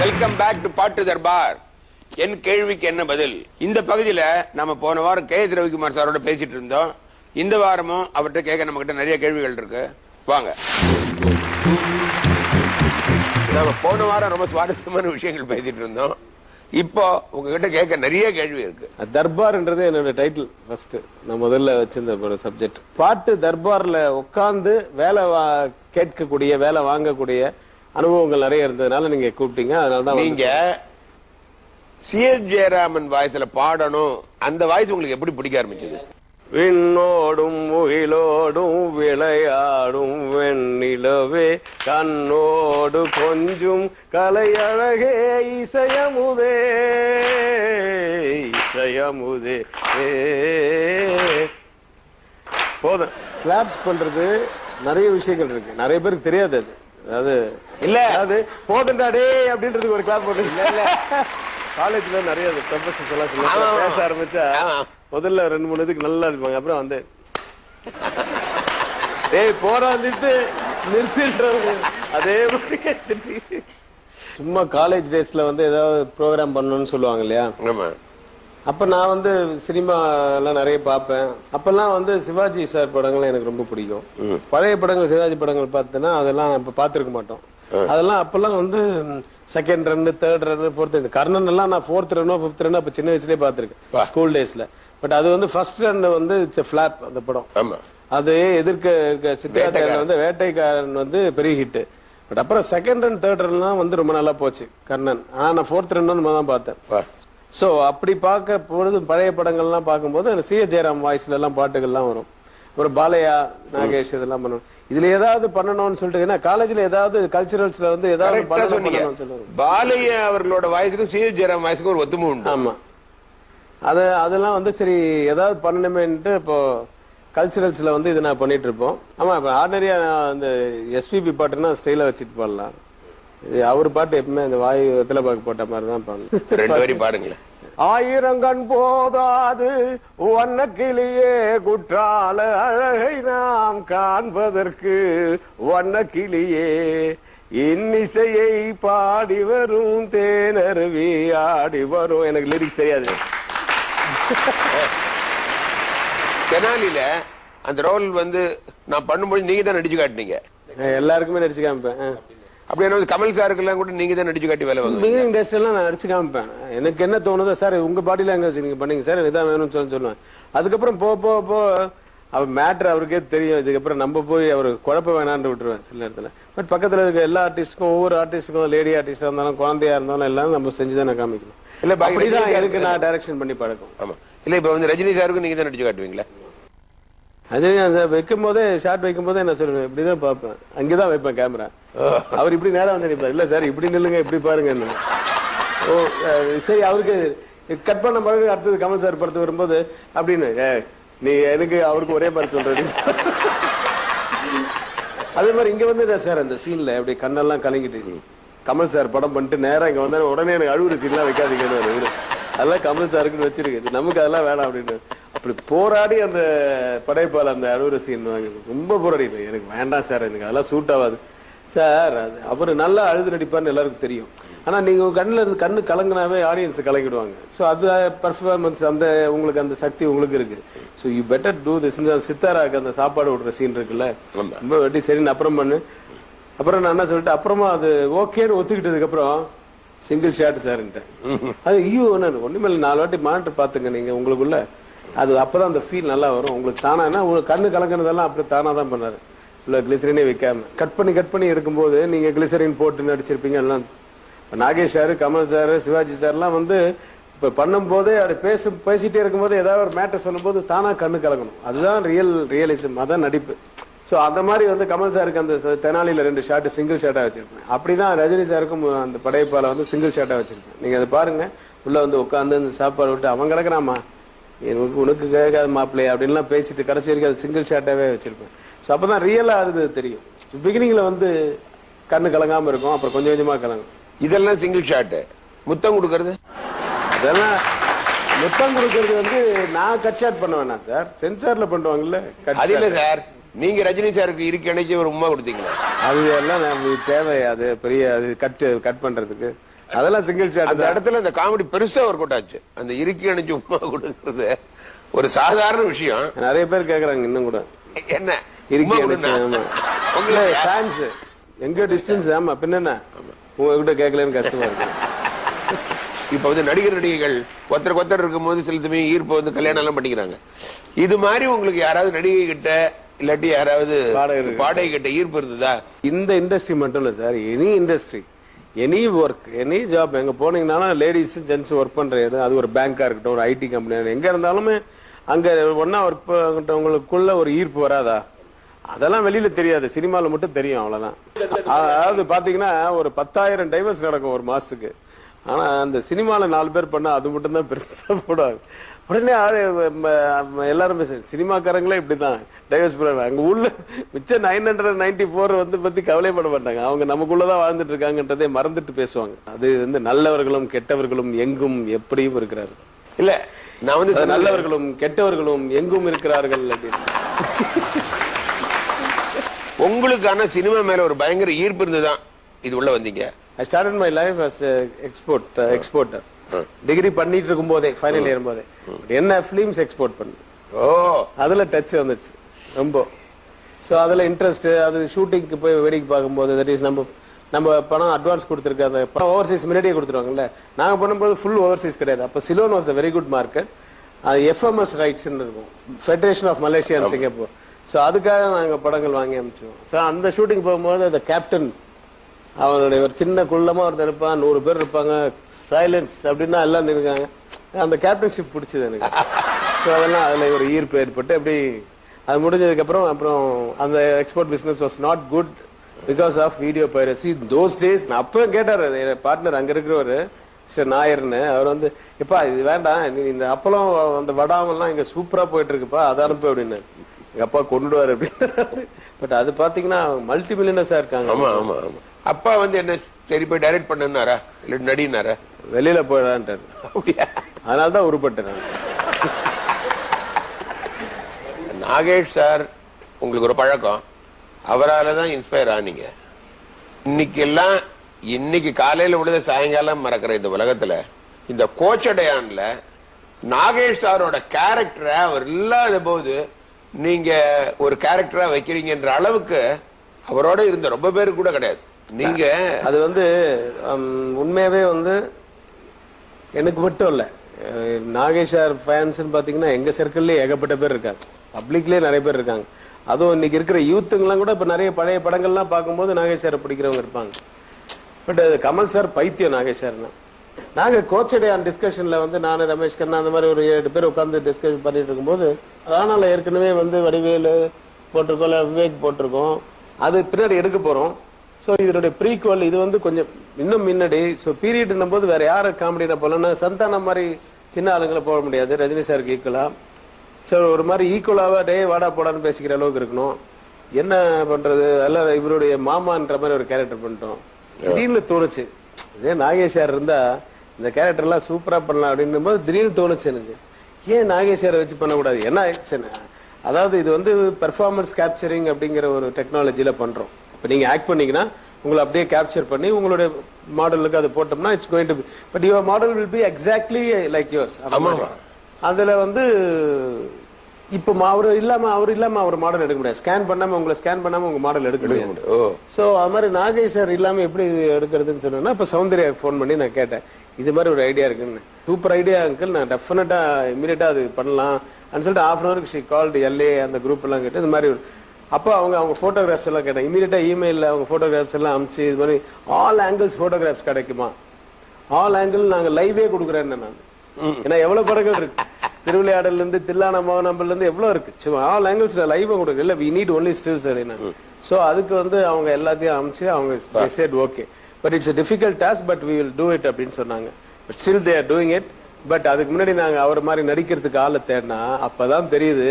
Welcome back to பாட்டு தர்பார். என் கேள்விக்கு என்ன பதில்? இந்த பகுதியில நம்ம போன வாரம் கே. ரவிக்குமார் சாரோட பேசிட்டு இருந்தோம். இந்த வாரமும் அவர்கிட்ட கேட்க நம்ம கிட்ட நிறைய கேள்விகள் இருக்கு. வாங்க. நம்ம போன வாரம் ரொம்ப சுவாரஸ்யமான விஷயங்கள் பேசிட்டு இருந்தோம். இப்போ உங்ககிட்ட கேட்க நிறைய கேள்வி இருக்கு. தர்பார்ன்றது என்னோட டைட்டில். ஃபர்ஸ்ட் நான் முதல்ல வச்சிருந்த சப்ஜெக்ட் பாட்டு. தர்பார்ல உட்கார்ந்து வேலை கேட்கக்கூடிய, வேலை வாங்கக்கூடிய அனுபவங்கள் நிறைய இருந்ததுனால நீங்க கூப்பிட்டீங்க. அதனாலதான் நீங்க சி.எஸ். ஜெயராமன் வாய்ஸ்ல பாடணும். அந்த வாய்ஸ் உங்களுக்கு எப்படி பிடிக்க ஆரம்பிச்சது? விண்ணோடும் முகிலோடும் விளையாடும் வெண்ணிலவே கண்ணோடு கொஞ்சம் கலையழகே இசையமுதே இசையமுதே. போதும். கிளாப்ஸ் பண்றது நிறைய விஷயங்கள் இருக்கு, நிறைய பேருக்கு தெரியாது. அது அதாவது இல்ல, அதாவது போதண்டாடே அப்படின்றதுக்கு ஒரு கிளாப் போட்டு இல்ல. காலேஜ்ல நிறைய ப்ரொஃபசர்ஸ் எல்லாம் சொல்ல பேச ஆரம்பிச்சா முதல்ல 2-3 இதுக்கு நல்லா இருப்பாங்க. அப்புறம் வந்து டேய் போறா நிறுத்தின்றது அதே மாதிரி. சும்மா காலேஜ் டேஸ்ல வந்து ஏதாவது ப்ரோக்ராம் பண்ணணும்னு சொல்லுவாங்க இல்லையா? அப்ப நான் வந்து சினிமா எல்லாம் நிறைய பார்ப்பேன். அப்பெல்லாம் வந்து சிவாஜி சார் படங்கள் எனக்கு ரொம்ப பிடிக்கும். பழைய படங்கள், சிவாஜி படங்கள் பார்த்தேன்னா அதெல்லாம் இப்ப பார்த்திருக்க மாட்டோம். அதெல்லாம் அப்பெல்லாம் வந்து second run, third run, fourth run. Karnan எல்லாம் நான் 4th ரன்னோ 5th ரன்னோ அப்ப சின்ன வயசுலயே பார்த்திருக்கேன் ஸ்கூல் டேஸ்ல. பட் அது வந்து ஃபர்ஸ்ட் ரன் வந்து இட்ஸ் எ ஃபிளாப் அந்த படம். அது எதிர்க்க சித்திராத்தேர்ல வந்து வேட்டைக்காரன் வந்து பெரிய ஹிட். பட் அப்புறம் செகண்ட் ரன், தேர்ட் ரன்லாம் வந்து ரொம்ப நல்லா போச்சு கர்ணன். ஆனா நான் 4th ரன் தான் பார்த்தேன். சோ அப்படி பார்க்க பொழுது பழைய படங்கள்லாம் பார்க்கும்போது சி.எஸ். ஜெயராம் வாய்ஸ்ல எல்லாம் பாட்டுகள்லாம் வரும். ஒரு பாலையா, நாகேஷ் இதெல்லாம் பண்ணணும். இதுல ஏதாவது பண்ணணும்னு சொல்லிட்டு காலேஜ்ல ஏதாவது கல்ச்சரல்ஸ்ல வந்து ஏதாவது பண்ணணும்னு சொல்லுவாங்க. பாலையா அவர்களோட வாய்ஸுக்கும் சி.எஸ். ஜெயராம் வாய்ஸுக்கும் ஒரு ஒத்துமை உண்டு. ஆமா, அதெல்லாம் வந்து சரி ஏதாவது பண்ணணுமேன்ட்டு இப்போ கல்ச்சரல்ஸ்ல வந்து இது நான் பண்ணிட்டு இருப்போம். ஆமா, இப்ப ஆர்டினரியா அந்த எஸ்பிபி பாட்டுன்னா ஸ்டைல வச்சுட்டு பாடலாம். அவர் பாட்டு எப்பவுமே அந்த வாயு வெத்தலை பாக்கு போட்ட மாதிரிதான் பாடணும். 2 வரி பாடுங்களேன். 1000 கண் போதாது வண்ண கிளியே குற்றால அழகை நாம் காண்பதற்கு வண்ண கிளியே இன்னிசையை பாடி வரும் தேனருவி ஆடி வரும். எனக்கு லிரிக்ஸ் தெரியாது. தெனாலில அந்த ரோல் வந்து நான் பண்ணும்போது நீங்க தான் நடிச்சு காட்டினீங்க. எல்லாருக்குமே நடிச்சு காமிப்பேன். அப்படி என்ன கமல் சாருக்கு எல்லாம் கூட நீங்க தான் நடிச்சு காட்டி வேலை வாங்க. பிகினிங் டேஸ்ல எல்லாம் நான் நடிச்சு காமிப்பேன். எனக்கு என்ன தோணுதோ, சார் உங்க பாடியில எங்க நீங்க பண்ணீங்க சார், இதான் வேணும்னு சொல்லுவேன். அதுக்கப்புறம் போ அவர் மேட்ரு அவருக்கே தெரியும். இதுக்கப்புறம் நம்ம போய் அவர் குழப்ப வேணான்னு விட்டுருவேன் சில நேரத்துல. பட் பக்கத்துல இருக்க எல்லா ஆர்டிஸ்டுக்கும், ஒவ்வொரு ஆர்டிஸ்டுக்கும், லேடி ஆர்டிஸ்டா இருந்தாலும் குழந்தையா இருந்தாலும் எல்லாம் நம்ம செஞ்சுதான் நான் காமிக்கணும். இல்ல அப்படிதான் எனக்கு நான் டைரக்ஷன் பண்ணி பழக்கம். ஆமா, இல்ல இப்ப வந்து ரஜினி சாருக்கும் நீங்க தான் நடிச்சு காட்டுவீங்களா? அது சார் வைக்கும் போதே, ஷார்ட் வைக்கும் போதே நான் சொல்லுவேன், இப்படிதான் பார்ப்பேன், அங்கேதான் வைப்பேன் கேமரா. அவர் இப்படி நேரம் வந்து நினைப்பார். இல்ல சார் இப்படி நில்லுங்க, இப்படி பாருங்க. ஓ சரி, அவருக்கு கட் பண்ண பிறகு அடுத்தது கமல் சார் படத்து வரும்போது அப்படின்னு நீ எனக்கு அவருக்கு ஒரே மாதிரி சொல்றது. அதே மாதிரி இங்க வந்து சார் அந்த சீன்ல அப்படி கண்ணெல்லாம் கலங்கிட்டு கமல் சார் படம் பண்ணிட்டு நேரம் இங்க வந்தா உடனே எனக்கு அழுகுற சீன்லாம் வைக்காதீங்கன்னு. அதெல்லாம் கமல் சாருக்குன்னு வச்சிருக்கு, நமக்கு அதெல்லாம் வேணாம் அப்படின்னு. அப்படி போராடி அந்த படைப்பால் அந்த அழுகுற சீன் வாங்கி ரொம்ப போராடி, எனக்கு வேண்டாம் சார், எனக்கு அதெல்லாம் சூட் ஆகாது சார். அது அவரு நல்லா அழுது நடிப்பார்னு எல்லாருக்கும் தெரியும். ஆனா நீங்க கண்ணுல இருந்து கண்ணு கலங்கினாவே ஆடியன்ஸ் கலங்கிடுவாங்க. ஸோ அது பர்ஃபார்மன்ஸ், அந்த உங்களுக்கு அந்த சக்தி உங்களுக்கு இருக்கு. So you better do this. சித்தாராக்கு அந்த சாப்பாடு விடுற சீன் இருக்குல்ல, ரொம்ப வெட்டி சரின்னு அப்புறம் பண்ணு. அப்புறம் நான் என்ன சொல்லிட்டு அப்புறமா அது ஓகேன்னு ஒத்துக்கிட்டதுக்கு அப்புறம் சிங்கிள் ஷாட் சார்ன்ட்டு. அது ஐயோ ஒண்ணுமே 4 வாட்டி மானிட்டர் பாத்துங்க நீங்க உங்களுக்குள்ள. அது அப்பதான் அந்த ஃபீல் நல்லா வரும் உங்களுக்கு தானா. உங்களுக்கு கண்ணு கலங்கினதெல்லாம் அப்படி தானா தான் பண்ணாரு. கிளிசரினே வைக்காம கட் பண்ணி எடுக்கும்போது நீங்க கிளிசரின் போட்டு நடிச்சிருப்பீங்க எல்லாம். நாகேஷ் சாரு, கமல் சாரு, சிவாஜி சார்லாம் வந்து இப்ப பண்ணும் போதே அப்படி பேசிட்டே இருக்கும் போது ஏதாவது ஒரு மேட்டர் சொல்லும் போது தானா கண்ணு கலங்கணும். அதுதான் ரியலிசம், அதான் நடிப்பு. சோ அந்த மாதிரி வந்து கமல் சாருக்கு அந்த தெனாலியில 2 ஷாட் சிங்கிள் ஷாட்டா வச்சிருப்பேன். அப்படிதான் ரஜினி சாருக்கும் அந்த படைப்பால வந்து சிங்கிள் ஷாட்டா வச்சிருப்பேன். நீங்க அதை பாருங்க. உள்ள வந்து உட்காந்து அந்த சாப்பாடு விட்டு அவன் கிடக்குறாமா, உனக்கு கேட்காத மாப்பிள்ளையா அப்படின்லாம் பேசிட்டு கடைசி வரைக்கும் அது சிங்கிள் ஷாட்டாவே வச்சிருப்பேன். ஸோ அப்பதான் ரியலா அது தெரியும். பிகினிங்ல வந்து கண்ணு கலங்காம இருக்கும், அப்புறம் கொஞ்சம் கொஞ்சமா கலங்கும். இதெல்லாம் சிங்கிள் ஷாட். முத்தம் கொடுக்கறது, அதெல்லாம் முத்தம் கொடுக்கறது வந்து நான் கட் ஷாட் பண்ண வேணாம் சார், சென்சார்ல பண்ணுவாங்கல்ல. அது இல்ல சார், நீங்க ரஜினி சாருக்கு இறுக்கி அணைச்சி ஒரு உமா கொடுத்தீங்களா? அது எல்லாம் நமக்கு தேவை, அது பெரிய அது கட் பண்றதுக்கு அதெல்லாம் சிங்கிள் ஷாட். அந்த இடத்துல அந்த காமெடி பெருசா ஒர்க் அவுட் ஆச்சு. அந்த இறுக்கி அணைச்சி உமா கொடுக்கறது ஒரு சாதாரண விஷயம். நிறைய பேர் கேக்குறாங்க இன்னும் கூட என்ன இறுக்கி அணைச்சு. உங்களுக்கு ஃபேன்ஸ் எங்க டிஸ்டன்ஸ். ஆமா பின்ன உங்ககிட்ட கேட்கலன்னு கஷ்டமா இருக்கு. இப்ப வந்து நடிகர்கள் ஒருத்தர் இருக்கும்போது சில சமயம் ஈர்ப்பு வந்து கல்யாணம் எல்லாம் பண்ணிக்கிறாங்க. இது மாதிரி உங்களுக்கு யாராவது நடிகை கிட்ட இல்லாட்டி யாராவது பாடகை கிட்ட ஈர்ப்பு இருந்ததா? இந்த இண்டஸ்ட்ரி மட்டும் இல்ல sir, any industry, any work, any job எங்க போனீங்கன்னாலும் லேடிஸ் ஜென்ட்ஸ் ஒர்க் பண்ற இடம், அது ஒரு பேங்கா இருக்கட்டும், ஒரு ஐடி கம்பெனி, எங்க இருந்தாலுமே அங்க ஒன்னா ஒர்க் பண்றவங்களுக்குள்ள ஒரு ஈர்ப்பு வராதா? அதெல்லாம் வெளியில தெரியாது, சினிமால மட்டும் தெரியும், அவ்வளவுதான். அதாவது பாத்தீங்கன்னா ஒரு 10,000 டைவர்ஸ் நடக்கும் ஒரு மாசத்துக்கு. ஆனா அந்த சினிமால 4 பேர் பண்ணா அது மட்டும் தான் பெருசா போடாது. உடனே எல்லாரும் சினிமாக்காரங்களே இப்படிதான் டைவர்ஸ் பண்ணாங்க. அங்க உள்ள மிச்சம் 994 வந்து பத்தி கவலைப்பட மாட்டாங்க. அவங்க நமக்குள்ளதான் வாழ்ந்துட்டு இருக்காங்கன்றதே மறந்துட்டு பேசுவாங்க. அது வந்து நல்லவர்களும் கெட்டவர்களும் எங்கும் எப்படியும் இருக்கிறாரு. இல்ல நான் வந்து நல்லவர்களும் கெட்டவர்களும் எங்கும் இருக்கிறார்கள் அப்படின்னு. உங்களுக்கான சினிமா மேல ஒரு பயங்கர ஈர்ப்பு இருந்துதான் இது உள்ள வந்தீங்க. I started my life as exporter. Degree பண்ணிட்டு இருக்கும் போதே, ஃபைனல் இயர் போதே என்ன பிலிம்ஸ் எக்ஸ்போர்ட் பண்ணு. அதுல டச் வந்துருச்சு ரொம்ப. சோ அதுல இன்ட்ரெஸ்ட், அது ஷூட்டிங்க்கு போய் வேடிக்கை பார்க்கும்போது, தட் இஸ் நம்ம பணம் அட்வான்ஸ் கொடுத்துருக்க அந்த பணம் ஓவர்சீஸ் முன்னாடியே கொடுத்துருவாங்கல்ல. நாங்க பண்ணும்போது ஃபுல் ஓவர்சீஸ் கிடையாது. அப்போ Ceylon was a very good market. FMS rights இருக்கும், federation of Malaysia and Singapore. So அதுக்காக நாங்கள் படங்கள் வாங்கி அனுப்பிச்சோம். ஸோ அந்த ஷூட்டிங் போகும்போது அந்த கேப்டன் அவனுடைய ஒரு சின்ன குள்ளமா ஒருத்தர் இருப்பான், 100 பேர் இருப்பாங்க, சைலன்ஸ் அப்படின்னா எல்லாம் இருக்காங்க. அந்த கேப்டன்ஷிப் பிடிச்சது எனக்கு. ஸோ அதெல்லாம் அதில் ஒரு ஈர்ப்பு ஏற்பட்டு அப்படி அது முடிஞ்சதுக்கு அப்புறம் அந்த export business was not good because of video piracy those days. அப்போ கேட்டார் பார்ட்னர் அங்கே இருக்கிறவர் மிஸ்டர் நாயர்னு, அவர் வந்து எப்பா இது வேண்டாம், நீ இந்த அப்பளம் அந்த வடாமெல்லாம் இங்கே சூப்பரா போயிட்டு இருக்குப்பா, அதை அனுப்பு அப்படின்னு. எங்க அப்பா கொண்டுடுவாரு அப்படின்னு. பட் அது பாத்தீங்கன்னா மல்டி மில்லியனர்ஸா இருக்காங்க. ஆமா ஆமா ஆமா. அப்பா வந்து என்ன சரி போய் டைரக்ட் பண்ணாரா இல்ல நடினாரா? வெளியில போயிடான்ட்டாரு. அதனாலதான் உருப்பட்டேன். நாகேஷ் சார் உங்களுக்கு ஒரு பழக்கம், அவரால் தான் இன்ஸ்பயர் ஆனீங்க. இன்னைக்கு காலையில உள்ளத சாயங்காலம் மறக்கிற இந்த உலகத்துல இந்த கோச்சடையான்ல நாகேஷ் சாரோட கேரக்டரை அவர் இல்லாத போது நீங்க ஒரு கேரக்டரா வைக்கிறீங்கன்ற அளவுக்கு அவரோட இருந்த ரொம்ப பேரு கூட கிடையாது. நீங்க அது வந்து உண்மையாவே வந்து எனக்கு மட்டும் இல்ல, நாகேஷ் சார் ஃபேன்ஸ் பாத்தீங்கன்னா எங்க சர்க்கிள்லயே ஏகப்பட்ட பேர் இருக்காங்க, பப்ளிக்லயே நிறைய பேர் இருக்காங்க. அதுவும் இன்னைக்கு இருக்கிற யூத்துங்கெல்லாம் கூட இப்ப நிறைய பழைய படங்கள்லாம் பார்க்கும்போது நாகேஷ் சாரை பிடிக்கிறவங்க இருப்பாங்க. பட் அது கமல் சார் பைத்தியம் நாகேஷ் சார்னா. நாங்க கோச்சடையான் டிஸ்கஷன்ல வந்து நான் ரமேஷ் கண்ணா அந்த மாதிரி ஒரு 7 பேர் உட்காந்து டிஸ்கஷன் பண்ணிட்டு இருக்கும்போது, அதனால ஏற்கனவே வந்து வடிவேலு போட்டிருக்கோம், விவேக் போட்டிருக்கோம், அது பின்னாடி எடுக்க போறோம். ஸோ இதனுடைய ப்ரீக்வல் இது வந்து கொஞ்சம் இன்னும் முன்னாடி. ஸோ பீரியட்னும் போது வேற யாரை காமெடியில போலன்னா சந்தானம் மாதிரி சின்ன ஆளுங்களை போட முடியாது, ரஜினி சாருக்கு ஈக்குவலா. ஸோ ஒரு மாதிரி ஈக்குவலாவா டே வாடா போடான்னு பேசிக்கிற அளவுக்கு இருக்கணும். என்ன பண்றது, எல்லாம் இவருடைய மாமான்ற மாதிரி ஒரு கேரக்டர் பண்ணிட்டோம். திடீர்னு தோணுச்சு இதே நாகேஷ் சார் இருந்தா இந்த கேரக்டர் எல்லாம் சூப்பரா பண்ணலாம் அப்படின்னும் போது திடீர்னு தோணுச்சு எனக்கு, ஏன் நாகேஷ் சாரை வச்சு பண்ணக்கூடாது. என்ன அதாவது இது வந்து பெர்ஃபார்மன்ஸ் கேப்சரிங் அப்படிங்கிற ஒரு டெக்னாலஜில பண்றோம். இப்ப நீங்க ஆக்ட் பண்ணீங்கன்னா உங்களை அப்படியே கேப்சர் பண்ணி உங்களுடைய மாடலுக்கு அது போட்டோம்னா it's going to be, but your model will be exactly like yours. அதுல வந்து இப்ப அவர் இல்லாம அவர் மாடல் எடுக்க முடியாது. ஸ்கேன் பண்ணாம உங்களை ஸ்கேன் பண்ணாம உங்க மாடல் எடுக்க முடியாது. சோ அது மாதிரி நாகேஷ் சார் இல்லாம எப்படி எடுக்கிறதுன்னு சொன்னா, இப்ப சௌந்தர்யா போன் பண்ணி நான் கேட்டேன், இது மாதிரி ஒரு ஐடியா இருக்குன்னு. சூப்பர் ஐடியா அங்கிள், நான் டெஃபினட்டா இமீடியட்டா அது பண்ணலாம் அப்படின்னு சொல்லிட்டு ½ ஹவருக்கு ஷி கால்டு LA அந்த குரூப் எல்லாம் கேட்டு இது மாதிரி. அப்போ அவங்க போட்டோகிராஃப்ஸ் எல்லாம் கேட்டேன், இமீடியட்டா இமெயில அவங்க போட்டோகிராஃப்ஸ் எல்லாம் அனுப்பிச்சு இது மாதிரி ஆல் ஆங்கிள்ஸ் போட்டோகிராஃப்ஸ் கிடைக்குமா, ஆல் ஆங்கிள் நாங்க லைவே கொடுக்குறேன்னு நான். ஏன்னா எவ்வளவு படங்கள் இருக்கு, திருவிளையாடல இருந்து தில்லான மோகனம்பல இருந்து எவ்வளவு இருக்கு, சும்மா ஆல் ஆங்கிள்ஸ் லைவ் கொடுக்குறேன். இல்ல வி நீட் ஒன்லி ஸ்டில்ஸ் அப்படின்னா. சோ அதுக்கு வந்து அவங்க எல்லாத்தையும் அனுப்பிச்சு அவங்க said okay but it's a difficult task but we will do it அப்படின்னு சொன்னாங்க. but still they are doing it. But அதுக்கு முன்னாடி நாங்க அவர் மாதிரி நடிக்கிறதுக்கு ஆளை தேடினா அப்பதான் தெரியுது,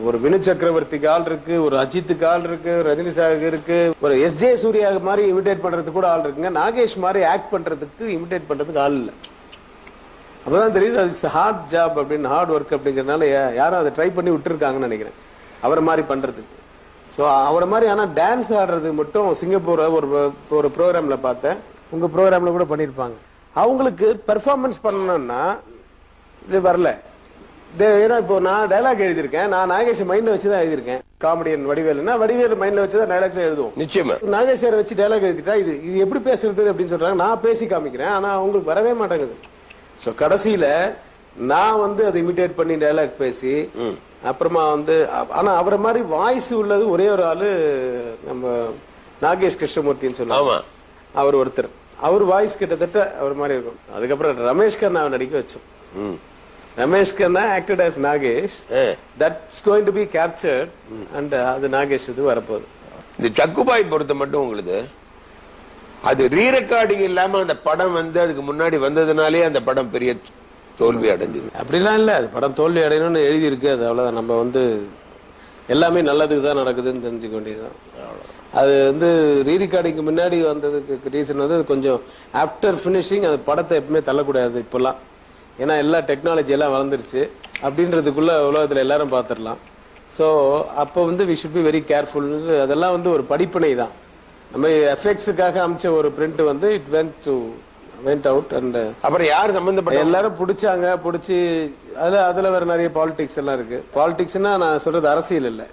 ஒரு வினு சக்கரவர்த்திக்கு ஆள் இருக்கு, ஒரு அஜித்துக்கு ஆள் இருக்கு, ரஜினி சாருக்கு இருக்கு, ஒரு SJ சூர்யா மாதிரி இமிடேட் பண்றதுக்கு கூட ஆள் இருக்குங்க. நாகேஷ் மாதிரி ஆக்ட் பண்றதுக்கு இமிடேட் பண்றதுக்கு ஆள் இல்லை. அப்பதான் தெரியுது அது ஹார்ட் ஜாப் அப்படின்னு, ஹார்ட் ஒர்க் அப்படிங்கறதுனால யாரும் அதை ட்ரை பண்ணி விட்டுருக்காங்கன்னு நினைக்கிறேன். அவரை மாதிரி பண்றதுக்கு. ஸோ அவரை மாதிரி ஆனா டான்ஸ் ஆடுறது மட்டும் சிங்கப்பூர் ஒரு ப்ரோக்ராம்ல பார்த்தேன், உங்க ப்ரோக்ராம்ல கூட பண்ணிருப்பாங்க. அவங்களுக்கு பெர்ஃபார்மன்ஸ் பண்ணணும்னா இது வரல. ஏன்னா இப்போ நான் டைலாக் எழுதியிருக்கேன், நான் நாகேஷ் மைண்ட்ல வச்சுதான் எழுதியிருக்கேன். காமெடியன் வடிவேலுன்னா வடிவேல் மைண்ட்ல வச்சுதான் டைலாக்ஸ் எழுதுவோம். நிச்சயமா நாகேஷ் சார் வச்சு டைலாக் எழுதிட்டா இது எப்படி பேசுறது அப்படின்னு சொல்றாங்க. நான் பேசி காமிக்கிறேன், ஆனா அவங்களுக்கு வரவே மாட்டேங்குது. ஸோ கடைசியில நான் வந்து அதை இமிட்டேட் பண்ணி டைலாக் பேசி அப்புறமா வந்து ஆனா அவரை மாதிரி வாய்ஸ் உள்ளது ஒரே ஒரு ஆளு நம்ம நாகேஷ் கிருஷ்ணமூர்த்தின்னு சொல்லுவாங்க. அவர் ஒருத்தர், அவர் வாய்ஸ் கிட்டத்தட்ட அவர் மாதிரி இருக்கும். அதுக்கப்புறம் ரமேஷ் கண்ணாவை நடிக்க வச்சோம். Ramesh Kanna acted as Nagesh. that's going to be captured and அது நாகேஷ் இது வரப்போகுது. இந்த சக்குபாய் பொறுத்த மட்டும் உங்களுக்கு அது ரீ ரெக்கார்டிங் இல்லாம அந்த படம் வந்து அதுக்கு முன்னாடி வந்ததுனாலே அந்த படம் பெரிய தோல்வி அடைஞ்சது. அப்படிலாம் இல்ல, அது படம் தோல்வி அடையணும்னு எழுதி இருக்கு. அது அவ்வளவுதான். நம்ம வந்து எல்லாமே நல்லதுக்கு தான் நடக்குதுன்னு தெரிஞ்சுக்க வேண்டியதுதான். அது வந்து ரீ ரெக்கார்டிங்க்கு முன்னாடி வந்ததுக்கு ரீசன் வந்து கொஞ்சம் ஆஃப்டர் பினிஷிங் அந்த படத்தை எப்பவுமே தள்ளக்கூடாது இப்பெல்லாம். ஏன்னா எல்லா டெக்னாலஜி எல்லாம் வளர்ந்துருச்சு அப்படின்றதுக்குள்ள உலகத்துல எல்லாரும் பாத்துடலாம். ஸோ அப்போ வந்து we should be very careful. அதெல்லாம் வந்து ஒரு படிப்பினை தான். நம்ம எஃபெக்ட்ஸுக்காக அமைச்ச ஒரு பிரிண்ட் வந்து இட் வெண்ட் அவுட் அண்ட் அப்புறம் யார் சம்பந்தப்பட்ட எல்லாரும் பிடிச்சாங்க. பிடிச்சி அதுல வேற நிறைய பாலிடிக்ஸ் எல்லாம் இருக்கு. பாலிடிக்ஸ்னா நான் சொல்றது அரசியல் இல்ல,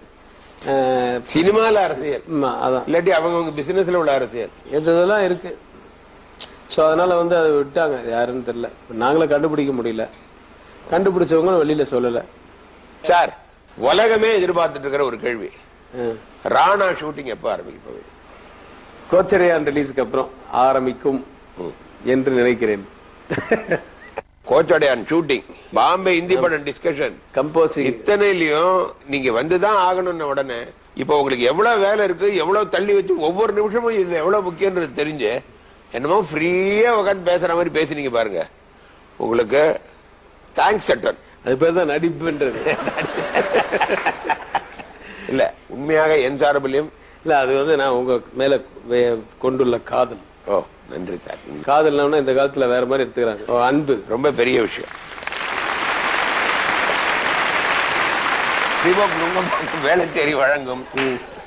சினிமால அரசியல். அதான் இல்லாட்டி அவங்க பிசினஸ்ல உள்ள அரசியல் இதெல்லாம் இருக்கு. ஸோ அதனால வந்து அதை விட்டாங்க. யாருன்னு தெரியல, நாங்களும் கண்டுபிடிக்க முடியல. கண்டுபிடிச்சவங்க வெளியில சொல்லல. சார் உலகமே எதிர்பார்த்துட்டு இருக்கிற ஒரு கேள்வி, ராணா ஷூட்டிங் எப்ப ஆரம்பிக்க போகுது? கோச்சரியான் ரிலீஸுக்கு அப்புறம் ஆரம்பிக்கும் என்று நினைக்கிறேன். கோச்சடையான் ஷூட்டிங், பாம்பே இந்தி படம் டிஸ்கஷன், கம்போசிங், இத்தனையிலயும் நீங்க வந்துதான் ஆகணும்னு உடனே இப்ப உங்களுக்கு எவ்வளவு வேலை இருக்கு, எவ்வளவு தள்ளி வச்சு ஒவ்வொரு நிமிஷமும் இது எவ்வளவு முக்கியன்றது தெரிஞ்சு என்னமோ ஃப்ரீயா உட்காந்து பேசுற மாதிரி பேசுனீங்க பாருங்க. உங்களுக்கு தேங்க்ஸ் சட்டன். அது பேர் தான் நடிப்புன்றது. இல்ல உண்மையாக என் சார்பிலையும் இல்ல, அது வந்து நான் உங்க மேல கொண்டுள்ள காதல். ஓ நன்றி சார். காதல்னா இந்த காலத்துல வேற மாதிரி எடுத்துக்கிறாங்க. அன்பு ரொம்ப பெரிய விஷயம். வேலை தேடி வழங்கும்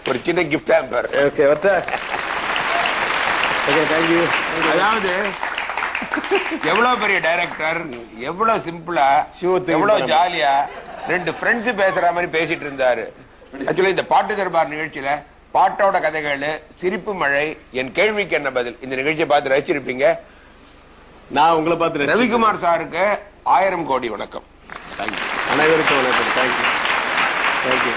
ஒரு சின்ன கிஃப்ட் ஹேம்பர். ஓகே வட்டா. Okay thank you. அதாவது எவ்வளவு பெரிய டைரக்டர், எவ்வளவு சிம்பிளா, எவ்வளவு ஜாலியா ரெண்டு ஃப்ரெண்ட்ஸ் பேசுற மாதிரி பேசிட்டு இருந்தாரு. ஆக்சுவலி இந்த பாட்டு தர்பார் நிகழ்ச்சியில பாட்டோட கதைகள், சிரிப்பு மழை, என் கேள்விக்கு என்ன பதில், இந்த நிகழ்ச்சியை பார்த்து ரசிச்சிருப்பீங்க. நான் உங்களை பார்த்து ரவிக்குமார் சாருக்கு 1000 கோடி வணக்கம். அனைவருக்கும் வணக்கம். தேங்க்யூ.